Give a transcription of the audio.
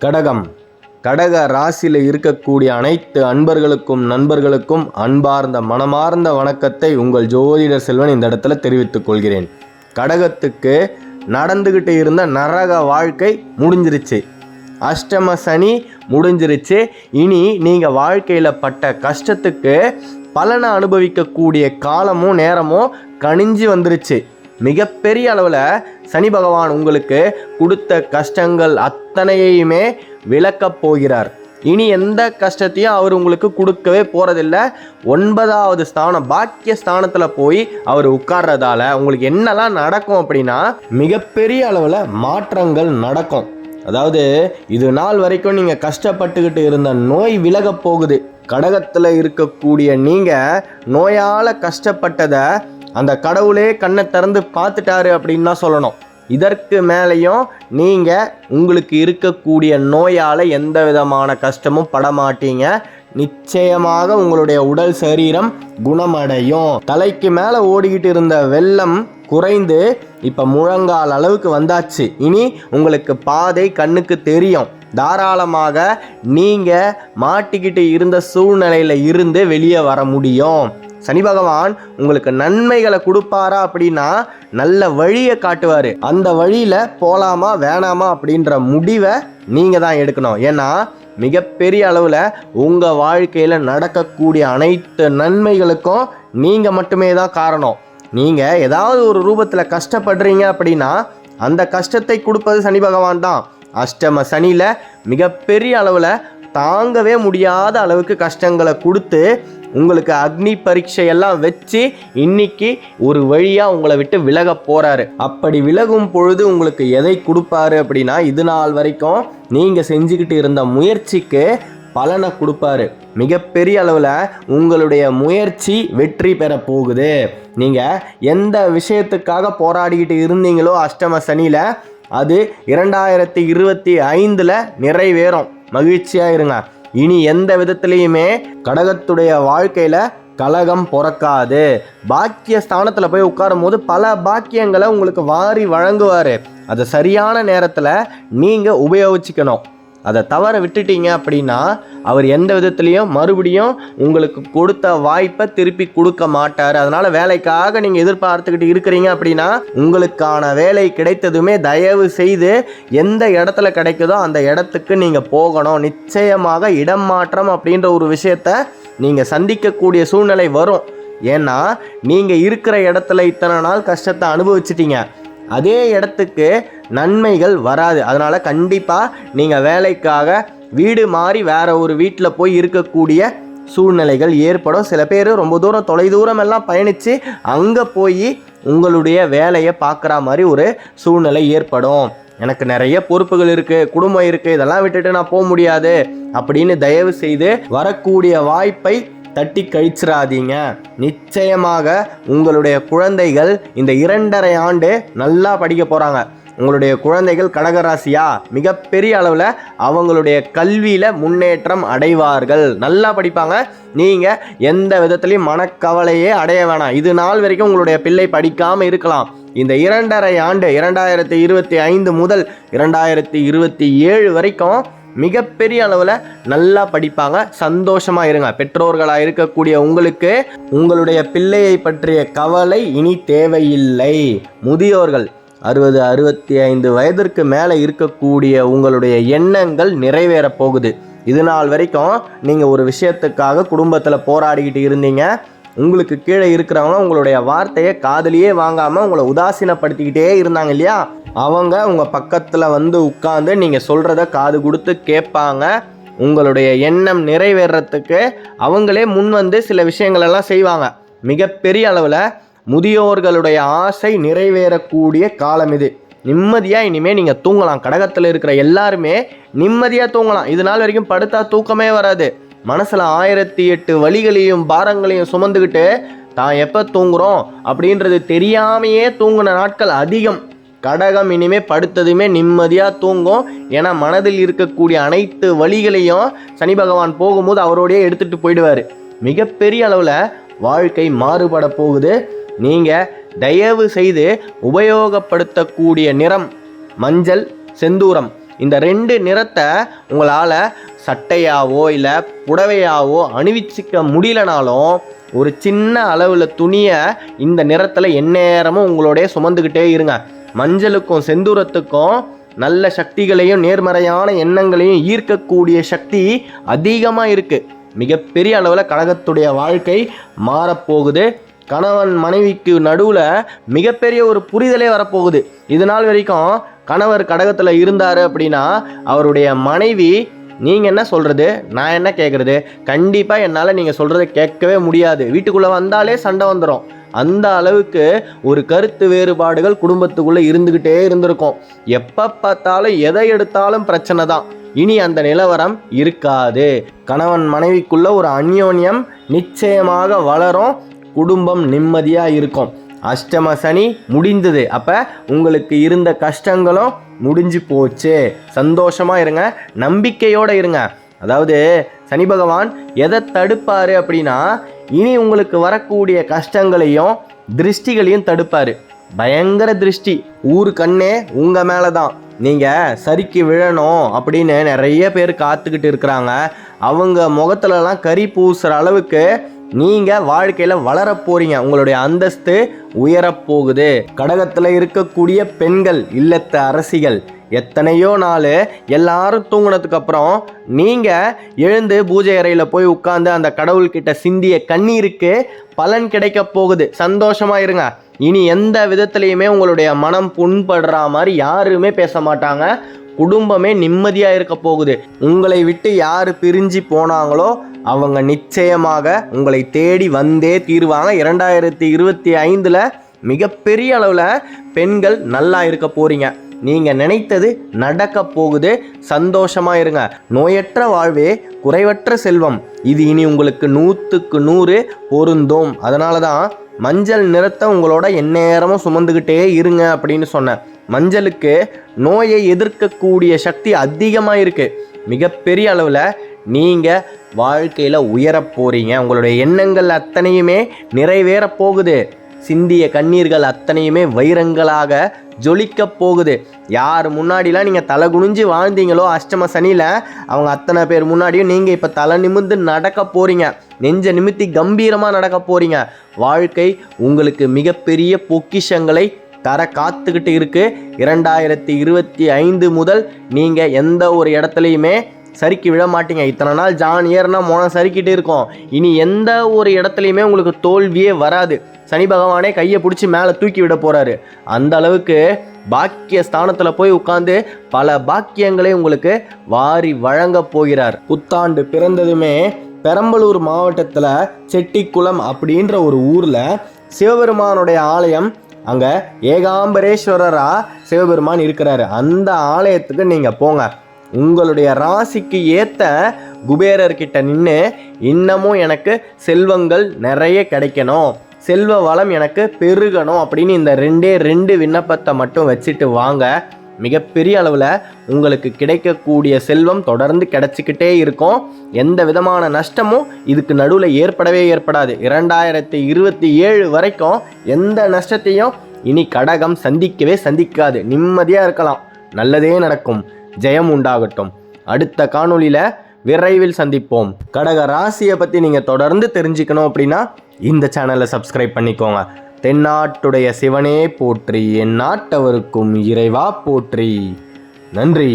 கடகம். கடக ராசியில் இருக்கக்கூடிய அனைத்து அன்பர்களுக்கும் நண்பர்களுக்கும் அன்பார்ந்த மனமார்ந்த வணக்கத்தை உங்கள் ஜோதிடர் செல்வன் இந்த இடத்துல தெரிவித்துக் கொள்கிறேன். கடகத்துக்கு நடந்துக்கிட்டு இருந்த நரக வாழ்க்கை முடிஞ்சிருச்சு. அஷ்டம சனி முடிஞ்சிருச்சு. இனி நீங்கள் வாழ்க்கையில் பட்ட கஷ்டத்துக்கு பலனை அனுபவிக்கக்கூடிய காலமும் நேரமும் கணிஞ்சு வந்துருச்சு. மிகப்பெரிய அளவில் சனி பகவான் உங்களுக்கு கொடுத்த கஷ்டங்கள் அத்தனையுமே விளக்கப் போகிறார். இனி எந்த கஷ்டத்தையும் அவர் உங்களுக்கு கொடுக்கவே போகிறதில்ல. 9வது ஸ்தானம் பாக்கிய ஸ்தானத்தில் போய் அவர் உட்கார்றதால உங்களுக்கு என்னெல்லாம் நடக்கும் அப்படின்னா மிகப்பெரிய அளவில் மாற்றங்கள் நடக்கும். அதாவது இது நாள் வரைக்கும் நீங்கள் கஷ்டப்பட்டுக்கிட்டு இருந்த நோய் விலக போகுது. கடகத்தில் இருக்கக்கூடிய நீங்கள் நோயால் கஷ்டப்பட்டதை அந்த கடவுளே கண்ணை திறந்து பார்த்துட்டாரு அப்படின்னு தான் சொல்லணும். இதற்கு மேலேயும் நீங்கள் உங்களுக்கு இருக்கக்கூடிய நோயால் எந்த விதமான கஷ்டமும் படமாட்டீங்க. நிச்சயமாக உங்களுடைய உடல் சரீரம் குணமடையும். தலைக்கு மேலே ஓடிக்கிட்டு இருந்த வெள்ளம் குறைந்து இப்போ முழங்கால் அளவுக்கு வந்தாச்சு. இனி உங்களுக்கு பாதை கண்ணுக்கு தெரியும். தாராளமாக நீங்கள் மாட்டிக்கிட்டு இருந்த சூழ்நிலையில் இருந்து வெளியே வர முடியும். சனி பகவான் உங்களுக்கு நன்மைகளை கொடுப்பாரா அப்படின்னா நல்ல வழியை காட்டுவார். அந்த வழியில் போகலாமா வேணாமா அப்படின்ற முடிவை நீங்கள் தான் எடுக்கணும். ஏன்னா மிகப்பெரிய அளவில் உங்கள் வாழ்க்கையில் நடக்கக்கூடிய அனைத்து நன்மைகளுக்கும் நீங்கள் மட்டுமே தான் காரணம். நீங்கள் ஏதாவது ஒரு ரூபத்தில் கஷ்டப்படுறீங்க அப்படின்னா அந்த கஷ்டத்தை கொடுப்பது சனி பகவான் தான். அஷ்டம சனியில் மிகப்பெரிய அளவில் தாங்கவே முடியாத அளவுக்கு கஷ்டங்களை கொடுத்து உங்களுக்கு அக்னி பரீட்சையெல்லாம் வச்சு இன்னைக்கு ஒரு வழியாக உங்களை விட்டு விலக போகிறாரு. அப்படி விலகும் பொழுது உங்களுக்கு எதை கொடுப்பாரு அப்படின்னா இது நாள் வரைக்கும் நீங்கள் செஞ்சுக்கிட்டு இருந்த முயற்சிக்கு பலனை கொடுப்பாரு. மிகப்பெரிய அளவில் உங்களுடைய முயற்சி வெற்றி பெற போகுது. நீங்கள் எந்த விஷயத்துக்காக போராடிக்கிட்டு இருந்தீங்களோ அஷ்டம சனியில் அது 2025 நிறைவேறும். மகிழ்ச்சியாக இருங்க. இனி எந்த விதத்துலேயுமே கடகத்துடைய வாழ்க்கையில் கலகம் பிறக்காது. பாக்கிய ஸ்தானத்தில் போய் உட்காரும் போது பல பாக்கியங்களை உங்களுக்கு வாரி வழங்குவார். அதை சரியான நேரத்தில் நீங்கள் உபயோகிச்சுக்கணும். அதை தவற விட்டுட்டீங்க அப்படின்னா அவர் எந்த விதத்துலேயும் மறுபடியும் உங்களுக்கு கொடுத்த வாய்ப்பை திருப்பி கொடுக்க மாட்டார். அதனால் வேலைக்காக நீங்கள் எதிர்பார்த்துக்கிட்டு இருக்கிறீங்க அப்படின்னா உங்களுக்கான வேலை கிடைத்ததுமே தயவு செய்து எந்த இடத்துல கிடைக்குதோ அந்த இடத்துக்கு நீங்கள் போகணும். நிச்சயமாக இடம் மாற்றம் அப்படின்ற ஒரு விஷயத்த நீங்கள் சந்திக்கக்கூடிய சூழ்நிலை வரும். ஏன்னா நீங்கள் இருக்கிற இடத்துல இத்தனை நாள் கஷ்டத்தை அனுபவிச்சிட்டீங்க. அதே இடத்துக்கு நன்மைகள் வராது. அதனால் கண்டிப்பாக நீங்கள் வேலைக்காக வீடு மாறி வேற ஒரு வீட்டில் போய் இருக்கக்கூடிய சூழ்நிலைகள் ஏற்படும். சில பேர் ரொம்ப தூரம் தொலைதூரம் எல்லாம் பயணித்து அங்கே போய் உங்களுடைய வேலையை பார்க்குற மாதிரி ஒரு சூழ்நிலை ஏற்படும். எனக்கு நிறைய பொறுப்புகள் இருக்குது, குடும்பம் இருக்குது, இதெல்லாம் விட்டுட்டு நான் போக முடியாது அப்படின்னு தயவு செய்து வரக்கூடிய வாய்ப்பை தட்டி கழிச்சிடாதீங்க. நிச்சயமாக உங்களுடைய குழந்தைகள் இந்த 2.5 ஆண்டு நல்லா படிக்க போகிறாங்க. உங்களுடைய குழந்தைகள் கடகராசியா மிகப்பெரிய அளவில் அவங்களுடைய கல்வியில் முன்னேற்றம் அடைவார்கள். நல்லா படிப்பாங்க. நீங்கள் எந்த விதத்துலையும் மனக்கவலையே அடைய வேணாம். இது நாள் வரைக்கும் உங்களுடைய பிள்ளை படிக்காமல் இருக்கலாம். இந்த 2.5 ஆண்டு 2025 முதல் 2027 வரைக்கும் மிகப்பெரிய அளவில் நல்லா படிப்பாங்க. சந்தோஷமாக இருங்க. பெற்றோர்களாக இருக்கக்கூடிய உங்களுக்கு உங்களுடைய பிள்ளையை பற்றிய கவலை இனி தேவையில்லை. முதியோர்கள் 60-65 வயதிற்கு மேலே இருக்கக்கூடிய உங்களுடைய எண்ணங்கள் நிறைவேற போகுது. இது நாள் வரைக்கும் நீங்கள் ஒரு விஷயத்துக்காக குடும்பத்தில் போராடிக்கிட்டு இருந்தீங்க. உங்களுக்கு கீழே இருக்கிறவங்க உங்களுடைய வார்த்தையை காதலியே வாங்காமல் உங்களை உதாசீனப்படுத்திக்கிட்டே இருந்தாங்க இல்லையா, அவங்க உங்கள் பக்கத்தில் வந்து உட்காந்து நீங்கள் சொல்கிறத காது கொடுத்து கேட்பாங்க. உங்களுடைய எண்ணம் நிறைவேறத்துக்கு அவங்களே முன் வந்து சில விஷயங்களெல்லாம் செய்வாங்க. மிகப்பெரிய அளவில் முதியோர்களுடைய ஆசை நிறைவேறக்கூடிய காலம் இது. நிம்மதியாக இனிமேல் நீங்கள் தூங்கலாம். கடகத்தில் இருக்கிற எல்லாருமே நிம்மதியாக தூங்கலாம். இது நாள் வரைக்கும் படுத்தா தூக்கமே வராது. மனசில் 1008 வலிகளையும் பாரங்களையும் சுமந்துக்கிட்டு தான் எப்போ தூங்குகிறோம் அப்படின்றது தெரியாமையே தூங்கின நாட்கள் அதிகம். கடகம் இனிமே படுத்ததுமே நிம்மதியாக தூங்கும். ஏன்னா மனதில் இருக்கக்கூடிய அனைத்து வலிகளையும் சனி பகவான் போகும்போது அவரோடையே எடுத்துகிட்டு போயிடுவார். மிகப்பெரிய அளவில் வாழ்க்கை மாறுபட போகுது. நீங்கள் தயவு செய்து உபயோகப்படுத்தக்கூடிய நிறம் மஞ்சள், செந்தூரம். இந்த 2 நிறத்தை உங்களால் சட்டையாவோ இல்லை புடவையாவோ அணிவிச்சிக்க முடியலனாலும் ஒரு சின்ன அளவில் துணியை இந்த நிறத்தில் எந்நேரமும் உங்களோடைய சுமந்துக்கிட்டே இருங்க. மஞ்சளுக்கும் செந்தூரத்துக்கும் நல்ல சக்திகளையும் நேர்மறையான எண்ணங்களையும் ஈர்க்கக்கூடிய சக்தி அதிகமாக இருக்குது. மிகப்பெரிய அளவில் கடகத்துடைய வாழ்க்கை மாறப்போகுது. கணவன் மனைவிக்கு நடுவில் மிகப்பெரிய ஒரு புரிதலே வரப்போகுது. இது நாள் வரைக்கும் கணவர் கடகத்தில் இருந்தார் அப்படின்னா அவருடைய மனைவி நீங்கள் என்ன சொல்கிறது, நான் என்ன கேட்குறது, கண்டிப்பாக என்னால் நீங்கள் சொல்கிறத கேட்கவே முடியாது, வீட்டுக்குள்ளே வந்தாலே சண்டை வந்துடும். அந்த அளவுக்கு ஒரு கருத்து வேறுபாடுகள் குடும்பத்துக்குள்ளே இருந்துக்கிட்டே இருந்திருக்கும். எப்போ பார்த்தாலும் எதை எடுத்தாலும் பிரச்சனை தான். இனி அந்த நிலவரம் இருக்காது. கணவன் மனைவிக்குள்ள ஒரு அந்யோன்யம் நிச்சயமாக வளரும். குடும்பம் நிம்மதியாக இருக்கும். அஷ்டம சனி முடிந்தது. அப்போ உங்களுக்கு இருந்த கஷ்டங்களும் முடிஞ்சு போச்சு. சந்தோஷமாக இருங்க, நம்பிக்கையோடு இருங்க. அதாவது சனி பகவான் எதை தடுப்பார் அப்படின்னா இனி உங்களுக்கு வரக்கூடிய கஷ்டங்களையும் திருஷ்டிகளையும் தடுப்பார். பயங்கர திருஷ்டி, ஊரு கண்ணே உங்கள் மேலே தான். நீங்கள் சரிக்கு விழணும் அப்படின்னு நிறைய பேர் காத்துக்கிட்டு இருக்கிறாங்க. அவங்க முகத்துலலாம் கறி பூசுகிற அளவுக்கு நீங்கள் வாழ்க்கையில் வளர போகிறீங்க. உங்களுடைய அந்தஸ்து உயரப்போகுது. கடகத்தில் இருக்கக்கூடிய பெண்கள், இல்லத்த அரசிகள், எத்தனையோ நாள் எல்லாரும் தூங்கினதுக்கு அப்புறம் நீங்கள் எழுந்து பூஜை அறையில் போய் உட்காந்து அந்த கடவுள்கிட்ட சிந்திய கண்ணீருக்கு பலன் கிடைக்க போகுது. சந்தோஷமாக இருங்க. இனி எந்த விதத்துலையுமே உங்களுடைய மனம் புண்படுற மாதிரி யாருமே பேச மாட்டாங்க. குடும்பமே நிம்மதியாக இருக்க போகுது. உங்களை விட்டு யார் பிரிஞ்சு போனாங்களோ அவங்க நிச்சயமாக உங்களை தேடி வந்தே தீருவாங்க. 2025 மிகப்பெரிய அளவில் பெண்கள் நல்லா இருக்க போகிறீங்க. நீங்கள் நினைத்தது நடக்க போகுது. சந்தோஷமாக இருங்க. நோயற்ற வாழ்வே குறைவற்ற செல்வம். இது இனி உங்களுக்கு 100க்கு 100 பொருந்தும். அதனால தான் மஞ்சள் நிறத்தை உங்களோட எந்நேரமும் சுமந்துக்கிட்டே இருங்க அப்படின்னு சொன்னேன். மஞ்சளுக்கு நோயை எதிர்க்கக்கூடிய சக்தி அதிகமாக இருக்குது. மிகப்பெரிய அளவில் நீங்கள் வாழ்க்கையில் உயரப் போகிறீங்க. உங்களுடைய எண்ணங்கள் அத்தனையுமே நிறைவேற போகுது. சிந்திய கண்ணீர்கள் அத்தனையுமே வைரங்களாக ஜொலிக்க போகுது. யார் முன்னாடிலாம் நீங்கள் தலை குனிஞ்சு வாழ்ந்தீங்களோ அஷ்டம சனியில், அவங்க அத்தனை பேர் முன்னாடியும் நீங்கள் இப்போ தலை நிமிர்ந்து நடக்க போகிறீங்க. நெஞ்ச நிமித்தி கம்பீரமாக நடக்க போகிறீங்க. வாழ்க்கை உங்களுக்கு மிகப்பெரிய பொக்கிஷங்களை தர காத்துக்கிட்டு இருக்குது. 2025 முதல் நீங்கள் எந்த ஒரு இடத்துலையுமே சறுக்கி விட மாட்டீங்க. இத்தனை நாள் ஜான் ஏறுனா மோனம் சறுக்கிட்டு இருக்கோம். இனி எந்த ஒரு இடத்துலையுமே உங்களுக்கு தோல்வியே வராது. சனி பகவானே கையை பிடிச்சி மேலே தூக்கி விட போகிறாரு. அந்த அளவுக்கு பாக்கிய ஸ்தானத்தில் போய் உட்காந்து பல பாக்கியங்களை உங்களுக்கு வாரி வழங்க போகிறார். புத்தாண்டு பிறந்ததுமே பெரம்பலூர் மாவட்டத்தில் செட்டிக்குளம் அப்படின்ற ஒரு ஊரில் சிவபெருமானுடைய ஆலயம், அங்கே ஏகாம்பரேஸ்வரராக சிவபெருமான் இருக்கிறாரு. அந்த ஆலயத்துக்கு நீங்கள் போங்க. உங்களுடைய ராசிக்கு ஏற்ற குபேரர்கிட்ட நின்று இன்னமும் எனக்கு செல்வங்கள் நிறைய கிடைக்கணும், செல்வ வளம் எனக்கு பெருகணும் அப்படின்னு இந்த 2 விண்ணப்பத்தை மட்டும் வச்சுட்டு வாங்க. மிகப்பெரிய அளவில் உங்களுக்கு கிடைக்கக்கூடிய செல்வம் தொடர்ந்து கிடைச்சிக்கிட்டே இருக்கும். எந்த விதமான நஷ்டமும் இதுக்கு நடுவில் ஏற்படாது. 2027 வரைக்கும் எந்த நஷ்டத்தையும் இனி கடகம் சந்திக்காது. நிம்மதியாக இருக்கலாம். நல்லதே நடக்கும். ஜெயம் உண்டாகட்டும். அடுத்த காணொளியில் விரைவில் சந்திப்போம். கடக ராசியை பற்றி நீங்கள் தொடர்ந்து தெரிஞ்சுக்கணும் அப்படின்னா இந்த சேனலை சப்ஸ்கிரைப் பண்ணிக்கோங்க. தென்னாட்டுடைய சிவனே போற்றி, என் நாட்டவருக்கும் இறைவா போற்றி. நன்றி.